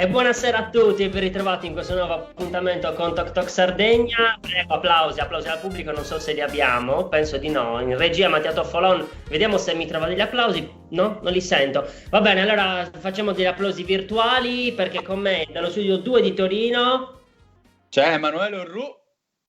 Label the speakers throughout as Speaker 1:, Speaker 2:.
Speaker 1: E buonasera a tutti e ben ritrovati in questo nuovo appuntamento con Tok Tok Sardegna. Prego, applausi, applausi al pubblico, non so se li abbiamo, penso di no. In regia Mattia Toffolon, vediamo se mi trova degli applausi. No, non li sento. Va bene, allora facciamo degli applausi virtuali perché con me dallo studio 2 di Torino
Speaker 2: C'è Emanuele Orru.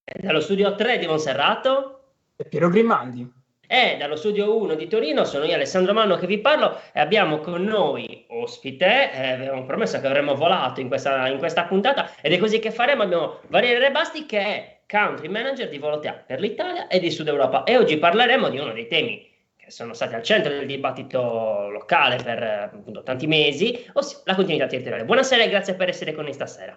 Speaker 1: e dallo studio 3 di Monserrato
Speaker 3: E Piero Grimaldi.
Speaker 1: e dallo studio 1 di Torino sono io Alessandro Manno che vi parlo e abbiamo con noi ospite, avevamo promesso che avremmo volato in questa puntata ed è così che faremo. Abbiamo Valeria Rebasti che è Country Manager di Volotea per l'Italia e di Sud Europa e oggi parleremo di uno dei temi che sono stati al centro del dibattito locale per appunto tanti mesi, ossia la continuità territoriale. Buonasera e grazie per essere con noi stasera.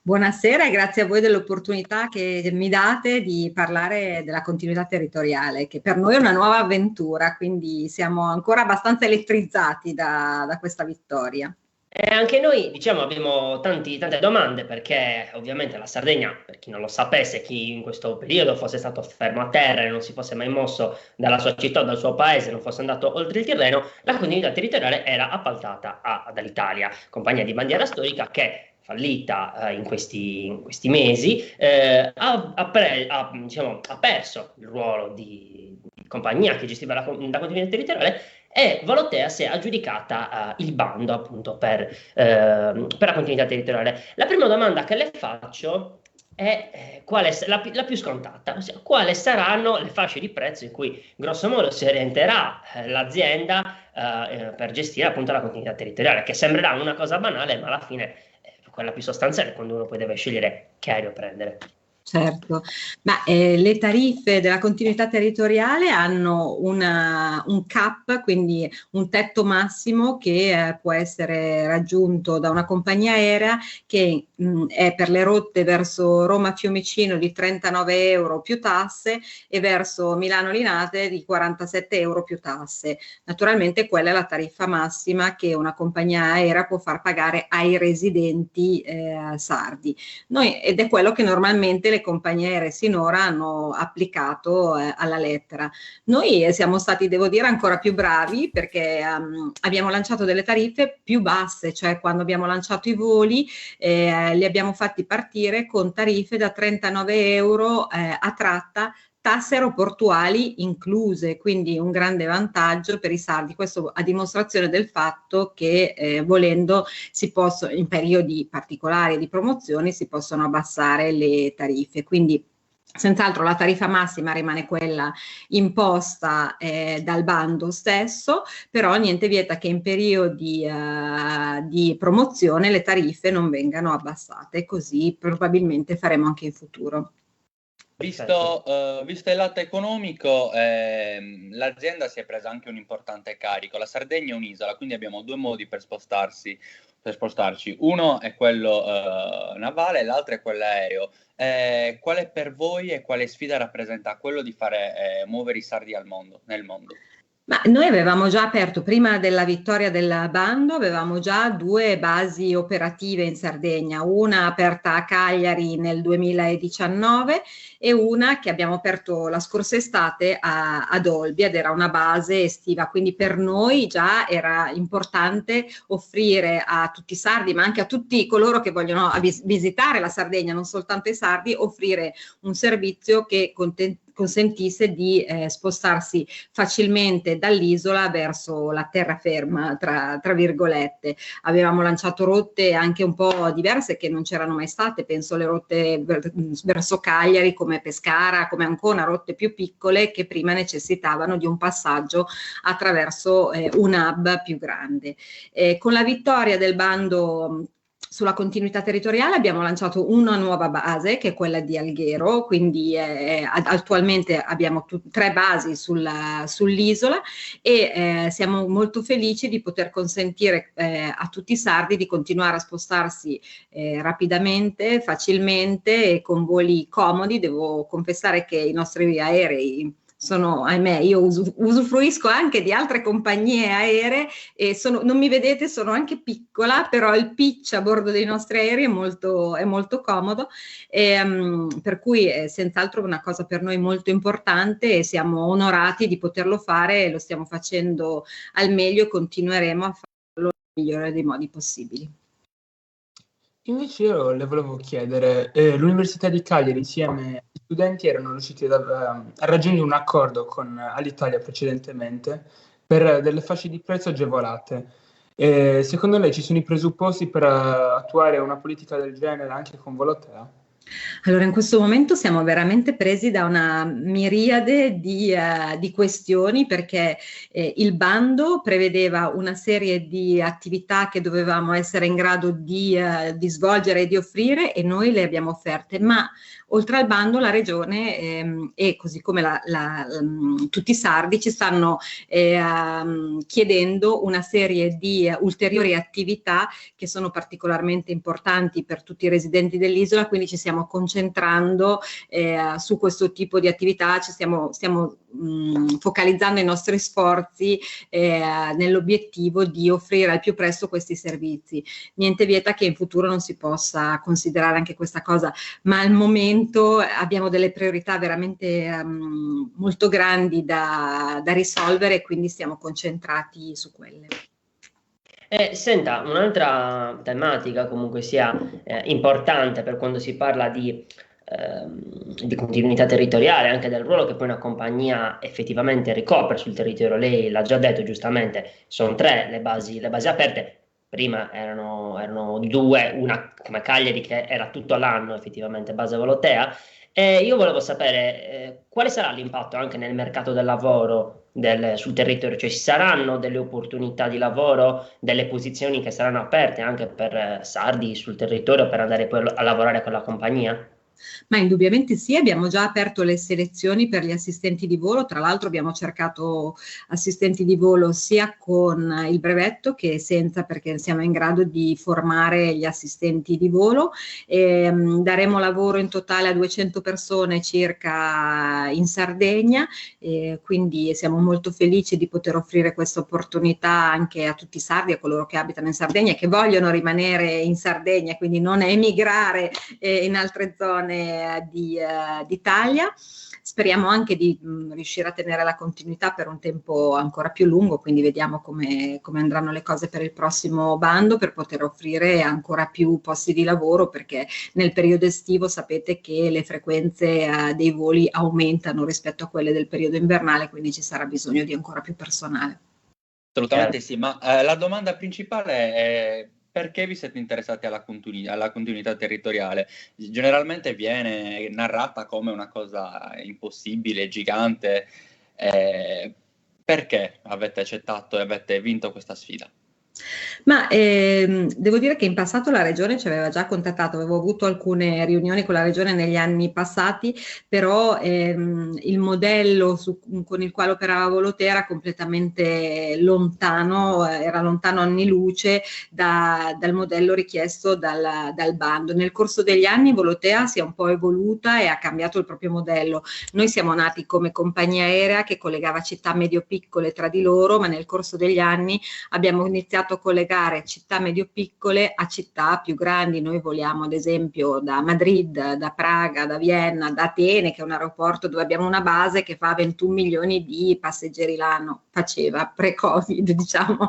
Speaker 4: Buonasera e grazie a voi dell'opportunità che mi date di parlare della continuità territoriale, che per noi è una nuova avventura, quindi siamo ancora abbastanza elettrizzati da questa vittoria.
Speaker 1: E anche noi, diciamo, abbiamo tante domande perché ovviamente la Sardegna, per chi non lo sapesse, chi in questo periodo fosse stato fermo a terra e non si fosse mai mosso dalla sua città o dal suo paese, non fosse andato oltre il Tirreno, la continuità territoriale era appaltata dall'Italia, compagnia di bandiera storica che fallita in questi mesi, diciamo, ha perso il ruolo di compagnia che gestiva la continuità territoriale e Volotea si è aggiudicata il bando appunto per la continuità territoriale. La prima domanda che le faccio è qual è la più scontata, ossia quali saranno le fasce di prezzo in cui grosso modo si orienterà l'azienda per gestire appunto la continuità territoriale, che sembrerà una cosa banale, ma alla fine quella più sostanziale quando uno poi deve scegliere che aereo prendere.
Speaker 4: Certo, ma le tariffe della continuità territoriale hanno un cap, quindi un tetto massimo che può essere raggiunto da una compagnia aerea che è per le rotte verso Roma-Fiumicino di 39 euro più tasse e verso Milano-Linate di 47 euro più tasse. Naturalmente quella è la tariffa massima che una compagnia aerea può far pagare ai residenti sardi. Ed è quello che normalmente le compagnie aeree sinora hanno applicato alla lettera. Noi siamo stati, devo dire, ancora più bravi perché abbiamo lanciato delle tariffe più basse, cioè quando abbiamo lanciato i voli li abbiamo fatti partire con tariffe da 39 euro a tratta, tasse aeroportuali incluse, quindi un grande vantaggio per i sardi. Questo a dimostrazione del fatto che volendo si possono, in periodi particolari di promozioni, si possono abbassare le tariffe. Quindi senz'altro la tariffa massima rimane quella imposta dal bando stesso, però niente vieta che in periodi di promozione le tariffe non vengano abbassate, così probabilmente faremo anche in futuro.
Speaker 2: Visto il lato economico, l'azienda si è presa anche un importante carico. La Sardegna è un'isola, quindi abbiamo due modi per spostarci. Uno è quello navale, l'altro è quello aereo. Quale per voi e quale sfida rappresenta quello di fare muovere i sardi nel mondo?
Speaker 4: Ma noi avevamo già aperto, prima della vittoria del bando, avevamo già due basi operative in Sardegna, una aperta a Cagliari nel 2019 e una che abbiamo aperto la scorsa estate ad Olbia, ed era una base estiva, quindi per noi già era importante offrire a tutti i sardi, ma anche a tutti coloro che vogliono visitare la Sardegna, non soltanto i sardi, offrire un servizio che consentisse di spostarsi facilmente dall'isola verso la terraferma, tra virgolette. Avevamo lanciato rotte anche un po' diverse che non c'erano mai state, penso alle rotte verso Cagliari come Pescara, come Ancona, rotte più piccole che prima necessitavano di un passaggio attraverso un hub più grande. Con la vittoria del bando sulla continuità territoriale abbiamo lanciato una nuova base che è quella di Alghero, quindi attualmente abbiamo 3 basi sull'isola e siamo molto felici di poter consentire a tutti i sardi di continuare a spostarsi rapidamente, facilmente e con voli comodi. Devo confessare che i nostri aerei ahimè, io usufruisco anche di altre compagnie aeree e non mi vedete, sono anche piccola, però il pitch a bordo dei nostri aerei è molto comodo, per cui è senz'altro una cosa per noi molto importante e siamo onorati di poterlo fare e lo stiamo facendo al meglio e continueremo a farlo nel migliore dei modi possibili.
Speaker 3: Invece io le volevo chiedere, l'Università di Cagliari insieme agli studenti erano riusciti a raggiungere un accordo con Alitalia precedentemente per delle fasce di prezzo agevolate. Secondo lei ci sono i presupposti per attuare una politica del genere anche con Volotea?
Speaker 4: Allora, in questo momento siamo veramente presi da una miriade di questioni perché il bando prevedeva una serie di attività che dovevamo essere in grado di svolgere e di offrire e noi le abbiamo offerte, ma oltre al bando la Regione e così come tutti i sardi ci stanno chiedendo una serie di ulteriori attività che sono particolarmente importanti per tutti i residenti dell'isola, quindi ci stiamo concentrando su questo tipo di attività, stiamo focalizzando i nostri sforzi nell'obiettivo di offrire al più presto questi servizi. Niente vieta che in futuro non si possa considerare anche questa cosa, ma al momento abbiamo delle priorità veramente molto grandi da risolvere e quindi stiamo concentrati su quelle.
Speaker 1: Senta, un'altra tematica comunque sia importante per quando si parla di continuità territoriale, anche del ruolo che poi una compagnia effettivamente ricopre sul territorio. Lei l'ha già detto giustamente, sono 3 le basi aperte. Prima erano 2, una come Cagliari che era tutto l'anno effettivamente base Volotea. Io volevo sapere quale sarà l'impatto anche nel mercato del lavoro sul territorio, cioè ci saranno delle opportunità di lavoro, delle posizioni che saranno aperte anche per sardi sul territorio per andare poi a lavorare con la compagnia?
Speaker 4: Ma indubbiamente sì, abbiamo già aperto le selezioni per gli assistenti di volo, tra l'altro abbiamo cercato assistenti di volo sia con il brevetto che senza, perché siamo in grado di formare gli assistenti di volo. Daremo lavoro in totale a 200 persone circa in Sardegna, quindi siamo molto felici di poter offrire questa opportunità anche a tutti i sardi, a coloro che abitano in Sardegna e che vogliono rimanere in Sardegna, quindi non emigrare in altre zone d'Italia. Speriamo anche di riuscire a tenere la continuità per un tempo ancora più lungo, quindi vediamo come andranno le cose per il prossimo bando per poter offrire ancora più posti di lavoro, perché nel periodo estivo sapete che le frequenze dei voli aumentano rispetto a quelle del periodo invernale, quindi ci sarà bisogno di ancora più personale.
Speaker 2: Assolutamente sì, ma la domanda principale è: perché vi siete interessati alla continuità territoriale? Generalmente viene narrata come una cosa impossibile, gigante. Perché avete accettato e avete vinto questa sfida?
Speaker 4: Ma devo dire che in passato la Regione ci aveva già contattato, avevo avuto alcune riunioni con la Regione negli anni passati, però il modello con il quale operava Volotea era completamente lontano, era lontano anni luce dal modello richiesto dal bando. Nel corso degli anni Volotea si è un po' evoluta e ha cambiato il proprio modello. Noi siamo nati come compagnia aerea che collegava città medio-piccole tra di loro, ma nel corso degli anni abbiamo iniziato a collegare città medio-piccole a città più grandi. Noi voliamo ad esempio da Madrid, da Praga, da Vienna, da Atene, che è un aeroporto dove abbiamo una base che fa 21 milioni di passeggeri l'anno, faceva pre-Covid diciamo.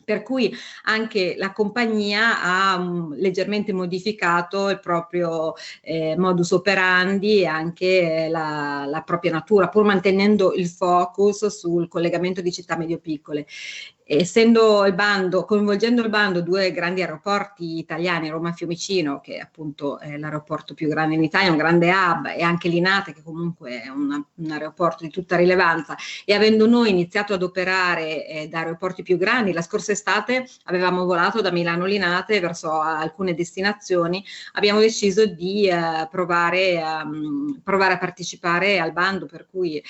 Speaker 4: Per cui anche la compagnia ha leggermente modificato il proprio modus operandi e anche la propria natura, pur mantenendo il focus sul collegamento di città medio-piccole. Essendo coinvolgendo il bando 2 grandi aeroporti italiani, Roma e Fiumicino, che appunto è l'aeroporto più grande in Italia, un grande hub, e anche Linate, che comunque è un aeroporto di tutta rilevanza, e avendo noi iniziato ad operare da aeroporti più grandi, la scorsa estate avevamo volato da Milano Linate verso alcune destinazioni, abbiamo deciso di provare a partecipare al bando, per cui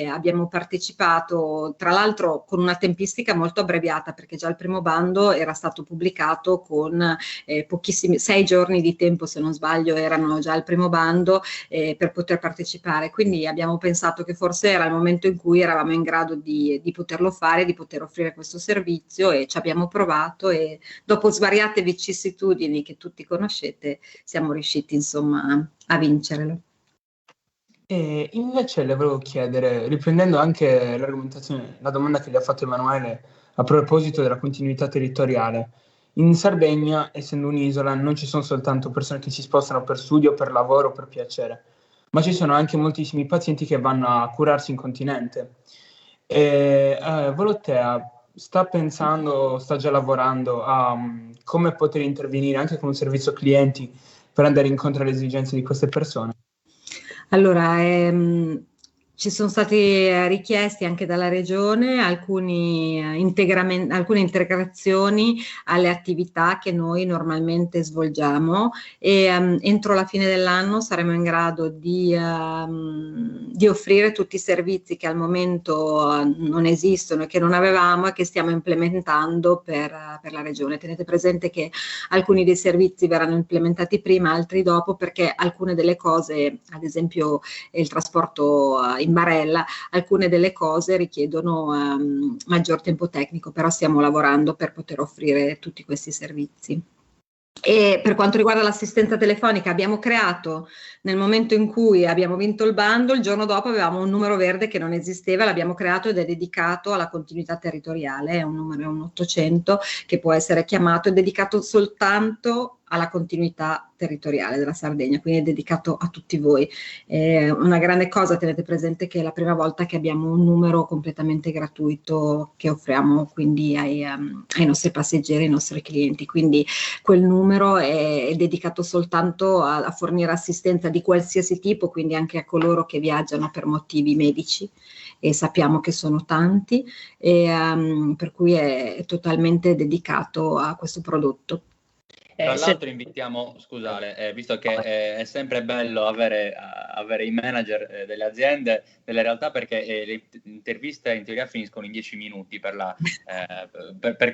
Speaker 4: abbiamo partecipato, tra l'altro con una tempistica molto abbreviata, perché già il primo bando era stato pubblicato con pochissimi, 6 giorni di tempo se non sbaglio erano già il primo bando per poter partecipare, quindi abbiamo pensato che forse era il momento in cui eravamo in grado di poterlo fare, di poter offrire questo servizio, e ci abbiamo provato e dopo svariate vicissitudini che tutti conoscete siamo riusciti insomma a vincerlo.
Speaker 3: E invece le volevo chiedere, riprendendo anche l'argomentazione, la domanda che gli ha fatto Emanuele a proposito della continuità territoriale, In Sardegna, essendo un'isola, non ci sono soltanto persone che si spostano per studio, per lavoro, per piacere, ma ci sono anche moltissimi pazienti che vanno a curarsi in continente. Volotea sta pensando, sta già lavorando a come poter intervenire anche con un servizio clienti per andare incontro alle esigenze di queste persone.
Speaker 4: Allora, ci sono stati richiesti anche dalla Regione alcune integrazioni alle attività che noi normalmente svolgiamo e entro la fine dell'anno saremo in grado di offrire tutti i servizi che al momento non esistono e che non avevamo e che stiamo implementando per la Regione. Tenete presente che alcuni dei servizi verranno implementati prima, altri dopo, perché alcune delle cose, ad esempio il trasporto in barella, alcune delle cose richiedono maggior tempo tecnico, però stiamo lavorando per poter offrire tutti questi servizi. E per quanto riguarda l'assistenza telefonica, abbiamo creato, nel momento in cui abbiamo vinto il bando, il giorno dopo avevamo un numero verde che non esisteva, l'abbiamo creato ed è dedicato alla continuità territoriale, è un numero, è un 800 che può essere chiamato, è dedicato soltanto alla continuità territoriale della Sardegna, quindi è dedicato a tutti voi. Una grande cosa, tenete presente che è la prima volta che abbiamo un numero completamente gratuito che offriamo quindi ai nostri passeggeri, ai nostri clienti, quindi quel numero è dedicato soltanto a fornire assistenza di qualsiasi tipo, quindi anche a coloro che viaggiano per motivi medici, e sappiamo che sono tanti, per cui è totalmente dedicato a questo prodotto.
Speaker 2: Tra l'altro invitiamo, scusate, visto che è sempre bello avere i manager delle aziende, delle realtà, perché le interviste in teoria finiscono in 10 minuti per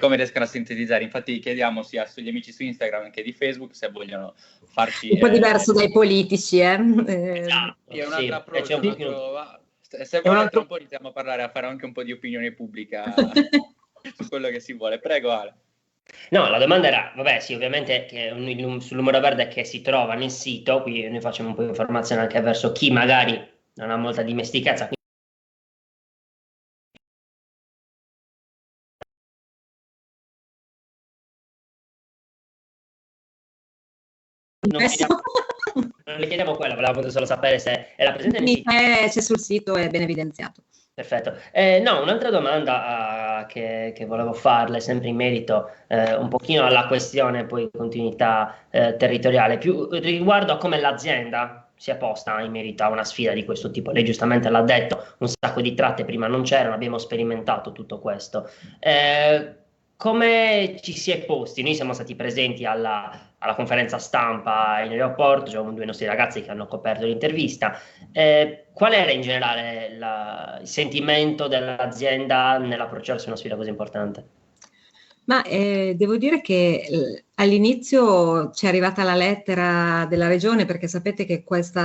Speaker 2: come riescono a sintetizzare. Infatti chiediamo sia sugli amici su Instagram che di Facebook se vogliono farci...
Speaker 4: Un po' diverso dai politici,
Speaker 2: Esatto, è un altro approccio. Se vuole tra un po' iniziamo a parlare, a fare anche un po' di opinione pubblica su quello che si vuole. Prego Ale.
Speaker 1: No, la domanda era, vabbè, sì, ovviamente che sul numero verde che si trova nel sito, qui noi facciamo un po' di informazione anche verso chi magari non ha molta dimestichezza. Non le chiediamo quello, volevamo solo sapere se era presente nel sito.
Speaker 4: C'è sul sito, è ben evidenziato.
Speaker 1: Perfetto. No, un'altra domanda che volevo farle, sempre in merito un pochino alla questione poi continuità territoriale, più riguardo a come l'azienda si è posta in merito a una sfida di questo tipo. Lei giustamente l'ha detto, un sacco di tratte prima non c'erano, abbiamo sperimentato tutto questo. Come ci si è posti? Noi siamo stati presenti alla conferenza stampa in aeroporto, cioè con due nostri ragazzi che hanno coperto l'intervista. Qual era in generale il sentimento dell'azienda nell'approcciarsi a una sfida così importante?
Speaker 4: Ma devo dire che all'inizio ci è arrivata la lettera della regione, perché sapete che questo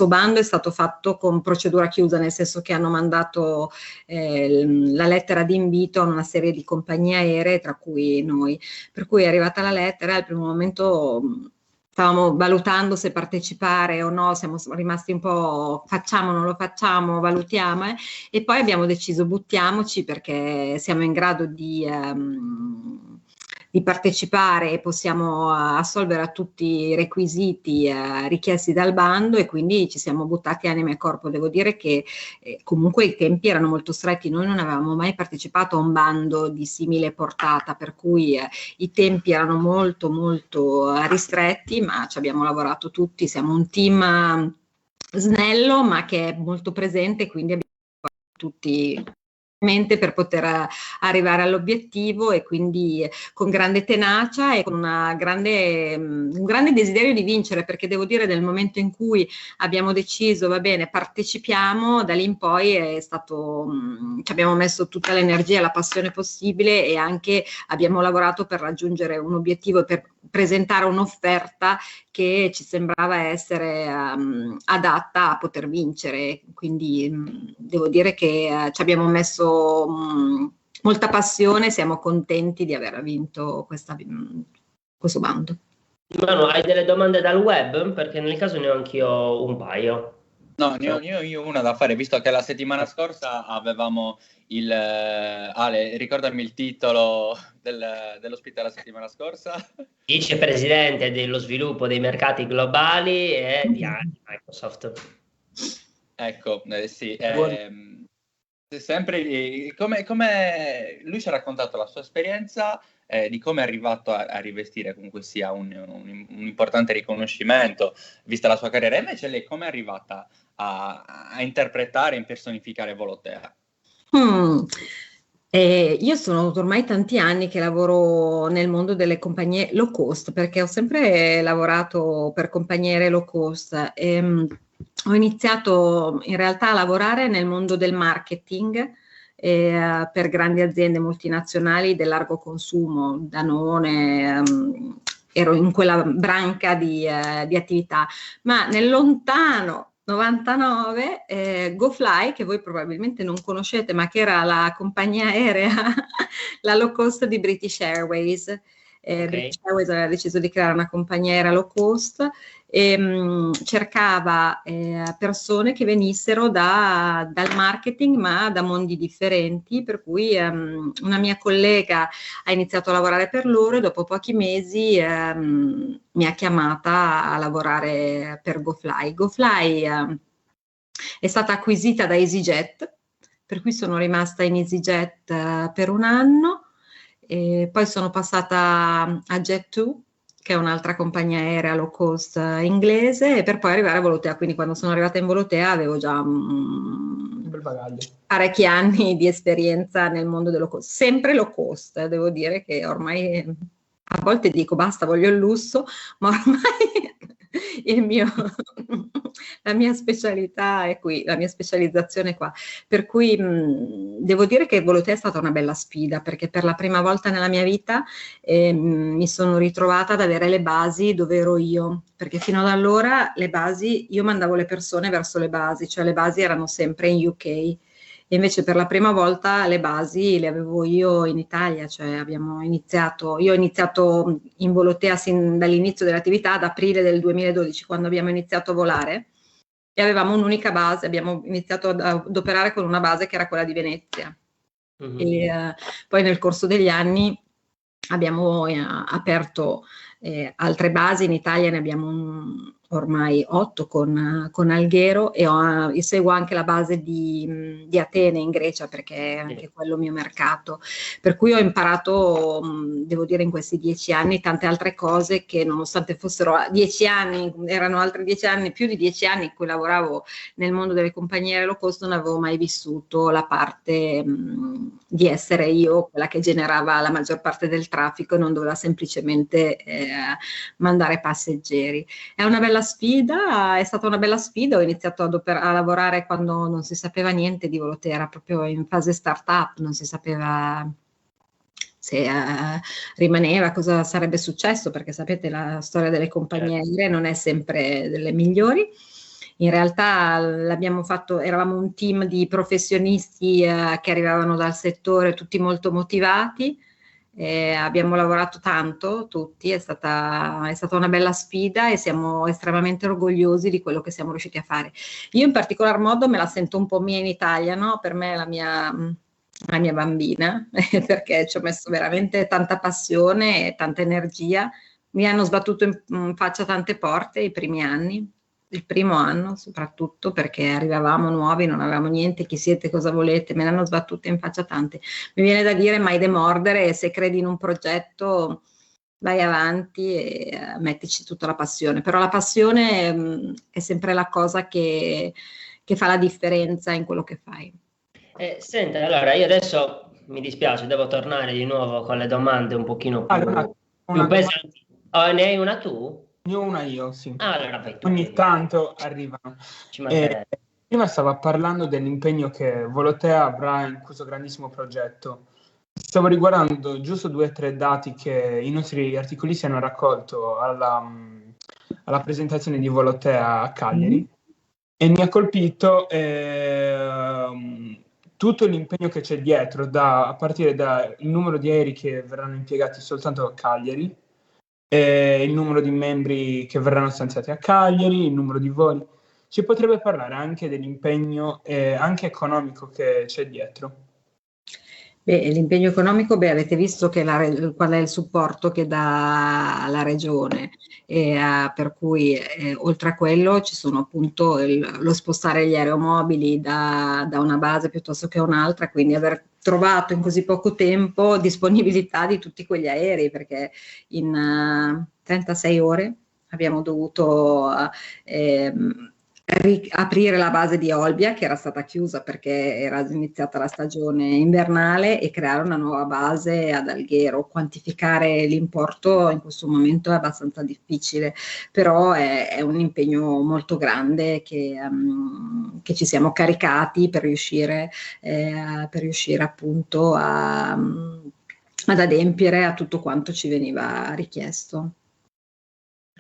Speaker 4: bando è stato fatto con procedura chiusa, nel senso che hanno mandato la lettera di invito a una serie di compagnie aeree, tra cui noi. Per cui è arrivata la lettera, al primo momento stavamo valutando se partecipare o no, siamo rimasti un po' facciamo, non lo facciamo, valutiamo, e poi abbiamo deciso buttiamoci perché siamo in grado di partecipare e possiamo assolvere a tutti i requisiti richiesti dal bando, e quindi ci siamo buttati anima e corpo. Devo dire che comunque i tempi erano molto stretti, noi non avevamo mai partecipato a un bando di simile portata, per cui i tempi erano molto molto ristretti, ma ci abbiamo lavorato tutti, siamo un team snello ma che è molto presente, quindi abbiamo tutti per poter arrivare all'obiettivo, e quindi con grande tenacia e con un grande desiderio di vincere, perché devo dire nel momento in cui abbiamo deciso va bene partecipiamo, da lì in poi è stato ci abbiamo messo tutta l'energia e la passione possibile, e anche abbiamo lavorato per raggiungere un obiettivo e per presentare un'offerta che ci sembrava essere adatta a poter vincere. Quindi devo dire che ci abbiamo messo molta passione, siamo contenti di aver vinto questo bando.
Speaker 1: Manu, hai delle domande dal web? Perché nel caso ne ho anch'io un paio.
Speaker 2: No, io una da fare, visto che la settimana scorsa avevamo Ale, ricordami il titolo dell'ospite della settimana scorsa.
Speaker 1: Vicepresidente dello sviluppo dei mercati globali e di Microsoft.
Speaker 2: Ecco, sì. Sempre come lui ci ha raccontato la sua esperienza di come è arrivato a rivestire comunque sia un importante riconoscimento, vista la sua carriera. Invece lei come è arrivata a interpretare e impersonificare Volotea?
Speaker 4: Io sono ormai tanti anni che lavoro nel mondo delle compagnie low cost, perché ho sempre lavorato per compagnie low cost. Ho iniziato in realtà a lavorare nel mondo del marketing per grandi aziende multinazionali del largo consumo, Danone, ero in quella branca di attività, ma nel lontano 99 GoFly, che voi probabilmente non conoscete, ma che era la compagnia aerea, la low cost di British Airways. British Airways aveva deciso di creare una compagnia aerea low cost e cercava persone che venissero dal marketing, ma da mondi differenti, per cui una mia collega ha iniziato a lavorare per loro e dopo pochi mesi mi ha chiamata a lavorare per GoFly. GoFly è stata acquisita da EasyJet, per cui sono rimasta in EasyJet per un anno, e poi sono passata a Jet2, che è un'altra compagnia aerea low cost inglese, e per poi arrivare a Volotea. Quindi quando sono arrivata in Volotea avevo già parecchi anni di esperienza nel mondo dello cost, sempre low cost. Devo dire che ormai a volte dico basta, voglio il lusso, ma ormai la mia specialità è qui, la mia specializzazione è qua. Per cui devo dire che Volotea è stata una bella sfida, perché per la prima volta nella mia vita mi sono ritrovata ad avere le basi dove ero io, perché fino ad allora le basi, io mandavo le persone verso le basi, cioè le basi erano sempre in UK. E invece per la prima volta le basi le avevo io in Italia, cioè io ho iniziato in Volotea sin dall'inizio dell'attività, ad aprile del 2012, quando abbiamo iniziato a volare, e avevamo un'unica base, abbiamo iniziato ad operare con una base che era quella di Venezia. Mm-hmm. E poi nel corso degli anni abbiamo aperto altre basi, in Italia ne abbiamo ormai 8 con Alghero, e io seguo anche la base di Atene in Grecia, perché è anche quello mio mercato, per cui ho imparato, devo dire, in questi 10 anni tante altre cose che, nonostante fossero 10 anni, erano altri 10 anni, più di 10 anni in cui lavoravo nel mondo delle compagnie low cost, non avevo mai vissuto la parte di essere io quella che generava la maggior parte del traffico e non doveva semplicemente mandare passeggeri. È una bella sfida, è stata una bella sfida. Ho iniziato a lavorare quando non si sapeva niente di Volotea, era proprio in fase startup, non si sapeva se rimaneva, cosa sarebbe successo, perché sapete la storia delle compagnie aeree non è sempre delle migliori. In realtà l'abbiamo fatto, eravamo un team di professionisti che arrivavano dal settore, tutti molto motivati. Abbiamo lavorato tanto tutti, è stata una bella sfida e siamo estremamente orgogliosi di quello che siamo riusciti a fare. Io in particolar modo me la sento un po' mia in Italia, no? Per me è la mia bambina, perché ci ho messo veramente tanta passione e tanta energia. Mi hanno sbattuto in faccia tante porte i primi anni, il primo anno soprattutto, perché arrivavamo nuovi, non avevamo niente, chi siete, cosa volete, me ne hanno sbattute in faccia tante. Mi viene da dire mai demordere, e se credi in un progetto vai avanti e mettici tutta la passione, però la passione è sempre la cosa che fa la differenza in quello che fai.
Speaker 1: Senta, allora io adesso mi dispiace, devo tornare di nuovo con le domande un pochino più pesanti. Oh, ne hai una tu?
Speaker 3: Ne ho una io, sì.
Speaker 1: Allora, vai tu.
Speaker 3: Ogni tanto arrivano. Prima stava parlando dell'impegno che Volotea avrà in questo grandissimo progetto. Stavo riguardando giusto 2 o 3 dati che i nostri articolisti hanno raccolto alla presentazione di Volotea a Cagliari, e mi ha colpito tutto l'impegno che c'è dietro, a partire dal numero di aerei che verranno impiegati soltanto a Cagliari, il numero di membri che verranno stanziati a Cagliari, il numero di voli. ci potrebbe parlare anche dell'impegno anche economico che c'è dietro?
Speaker 4: L'impegno economico, avete visto che qual è il supporto che dà la regione, per cui oltre a quello ci sono appunto lo spostare gli aeromobili da una base piuttosto che un'altra, quindi aver trovato in così poco tempo disponibilità di tutti quegli aerei, perché in 36 ore abbiamo dovuto riaprire la base di Olbia, che era stata chiusa perché era iniziata la stagione invernale, e creare una nuova base ad Alghero. Quantificare l'importo in questo momento è abbastanza difficile, però è un impegno molto grande che ci siamo caricati per riuscire appunto ad adempiere a tutto quanto ci veniva richiesto.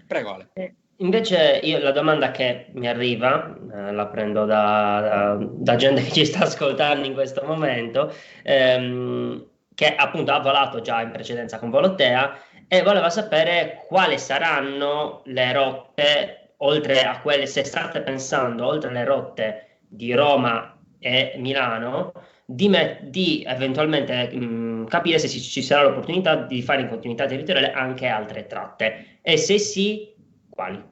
Speaker 2: Prego, Ale.
Speaker 1: Invece io la domanda che mi arriva, la prendo da gente che ci sta ascoltando in questo momento, che appunto ha volato già in precedenza con Volotea e voleva sapere quali saranno le rotte, oltre a quelle, se state pensando, oltre alle rotte di Roma e Milano, di eventualmente capire se ci sarà l'opportunità di fare in continuità territoriale anche altre tratte, e se sì, quali?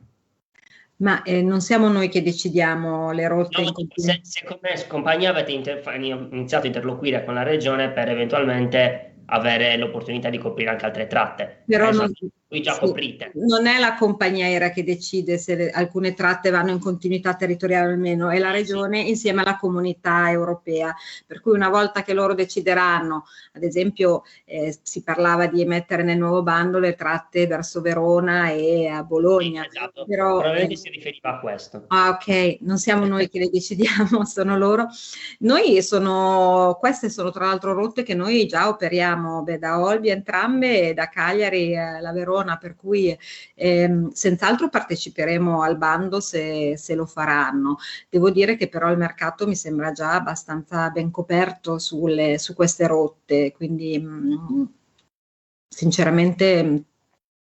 Speaker 4: Ma non siamo noi che decidiamo le rotte in continuità.
Speaker 1: Se come compagnia avete iniziato a interloquire con la regione per eventualmente avere l'opportunità di coprire anche altre tratte,
Speaker 4: però
Speaker 1: qui già coprite.
Speaker 4: Non è la compagnia aerea che decide se alcune tratte vanno in continuità territoriale o meno, è la regione insieme alla comunità europea, per cui una volta che loro decideranno, ad esempio si parlava di emettere nel nuovo bando le tratte verso Verona e a Bologna.
Speaker 1: Sì, esatto.
Speaker 4: Però,
Speaker 1: probabilmente si riferiva a questo.
Speaker 4: Ok, non siamo noi che le decidiamo, sono loro. Queste sono tra l'altro rotte che noi già operiamo da Olbia entrambe e da Cagliari la Verona, per cui senz'altro parteciperemo al bando se lo faranno. Devo dire che però il mercato mi sembra già abbastanza ben coperto su queste rotte, quindi sinceramente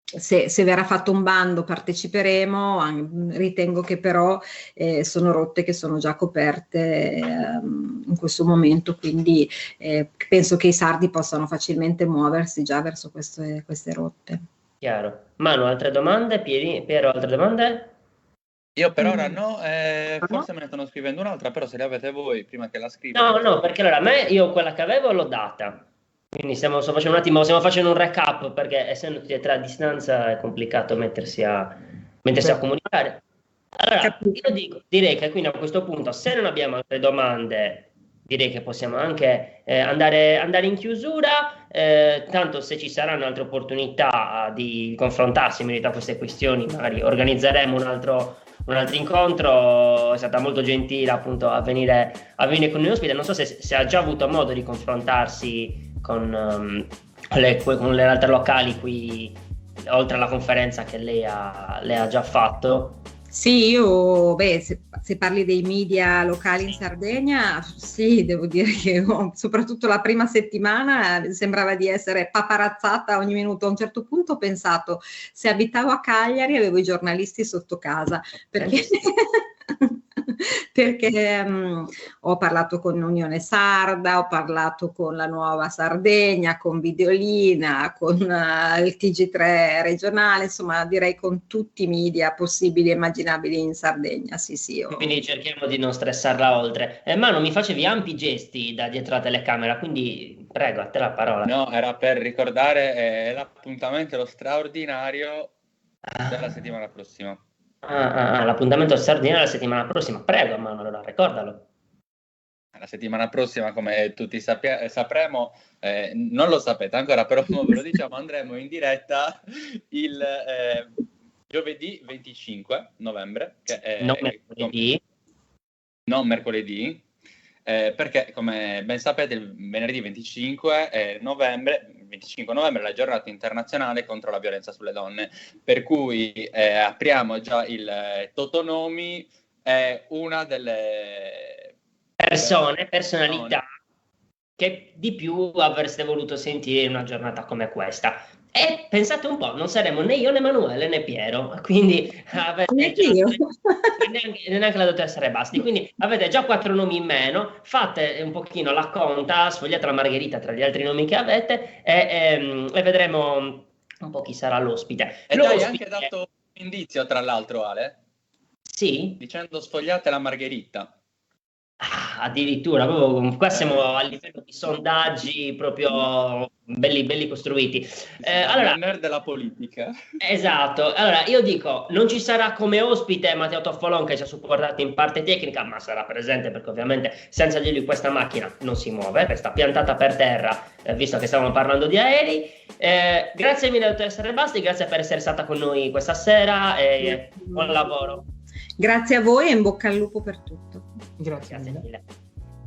Speaker 4: se verrà fatto un bando parteciperemo. Ritengo che però sono rotte che sono già coperte in questo momento, quindi penso che i sardi possano facilmente muoversi già verso queste rotte.
Speaker 1: Chiaro. Manu, altre domande? Piero, altre domande?
Speaker 2: Io per ora no, forse me ne stanno scrivendo un'altra, però se le avete voi prima che la scriva.
Speaker 1: No, perché allora io quella che avevo l'ho data. Quindi stiamo facendo un recap, perché essendo tutti e tre a distanza è complicato mettersi a comunicare. Allora, io direi che quindi a questo punto, se non abbiamo altre domande, direi che possiamo anche andare in chiusura. Tanto se ci saranno altre opportunità di confrontarsi in merito a queste questioni, magari organizzeremo un altro incontro. È stata molto gentile appunto a venire con noi ospite. Non so se ha già avuto modo di confrontarsi con le realtà locali qui, oltre alla conferenza che lei ha già fatto.
Speaker 4: Sì, se parli dei media locali in Sardegna, sì, devo dire che soprattutto la prima settimana sembrava di essere paparazzata ogni minuto. A un certo punto ho pensato, se abitavo a Cagliari avevo i giornalisti sotto casa, perché ho parlato con Unione Sarda, ho parlato con la Nuova Sardegna, con Videolina, con il TG3 regionale, insomma direi con tutti i media possibili e immaginabili in Sardegna. Sì.
Speaker 1: Quindi cerchiamo di non stressarla oltre. Manu, mi facevi ampi gesti da dietro la telecamera, quindi prego, a te la parola.
Speaker 2: No, era per ricordare l'appuntamento, lo straordinario della settimana prossima.
Speaker 1: L'appuntamento straordinario la settimana prossima. Prego, Manu, allora ricordalo.
Speaker 2: La settimana prossima, come tutti sapremo, non lo sapete ancora, però ve lo diciamo, andremo in diretta il giovedì 25 novembre, che è non mercoledì, perché come ben sapete il venerdì 25 novembre è la giornata internazionale contro la violenza sulle donne, per cui apriamo già il Totonomi, è una delle
Speaker 1: personalità che di più avreste voluto sentire in una giornata come questa. E pensate un po', non saremo né io né Emanuele né Piero, quindi neanche la dottoressa Rebasti, quindi avete già 4 nomi in meno, fate un pochino la conta, sfogliate la margherita tra gli altri nomi che avete e vedremo un po' chi sarà l'ospite.
Speaker 2: E dai anche dato un indizio, tra l'altro, Ale?
Speaker 1: Sì?
Speaker 2: Dicendo sfogliate la margherita.
Speaker 1: Addirittura, qua siamo a livello di sondaggi proprio belli costruiti.
Speaker 2: Allora, il nerd della politica.
Speaker 1: Esatto, allora io dico, non ci sarà come ospite Matteo Toffolon che ci ha supportato in parte tecnica, ma sarà presente perché ovviamente senza di lui questa macchina non si muove, sta piantata per terra, visto che stavamo parlando di aerei. Grazie mille dottoressa Rebasti, grazie per essere stata con noi questa sera e buon lavoro.
Speaker 4: Grazie a voi e in bocca al lupo per tutto.
Speaker 3: Grazie mille.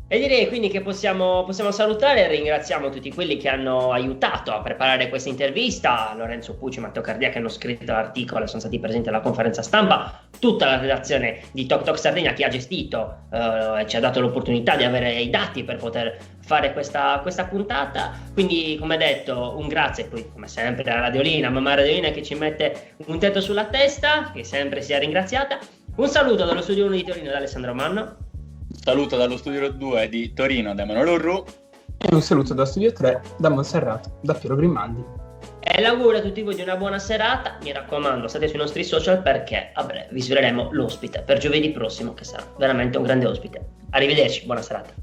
Speaker 1: E direi quindi che possiamo salutare e ringraziamo tutti quelli che hanno aiutato a preparare questa intervista, Lorenzo Pucci, Matteo Cardia che hanno scritto l'articolo e sono stati presenti alla conferenza stampa, tutta la redazione di Tok Tok Sardegna che ha gestito e ci ha dato l'opportunità di avere i dati per poter fare questa puntata. Quindi come detto un grazie poi come sempre alla Radiolina, mamma Radiolina che ci mette un tetto sulla testa, che sempre sia ringraziata. Un saluto dallo studio 1 di Torino da Alessandro Manno.
Speaker 2: Saluto dallo studio 2 di Torino da Emanuele Urru.
Speaker 3: E un saluto da studio 3 da Monserrato da Piero Grimaldi.
Speaker 1: E l'augurio a tutti voi di una buona serata. Mi raccomando, state sui nostri social perché a breve vi sveleremo l'ospite per giovedì prossimo che sarà veramente un grande ospite. Arrivederci, buona serata.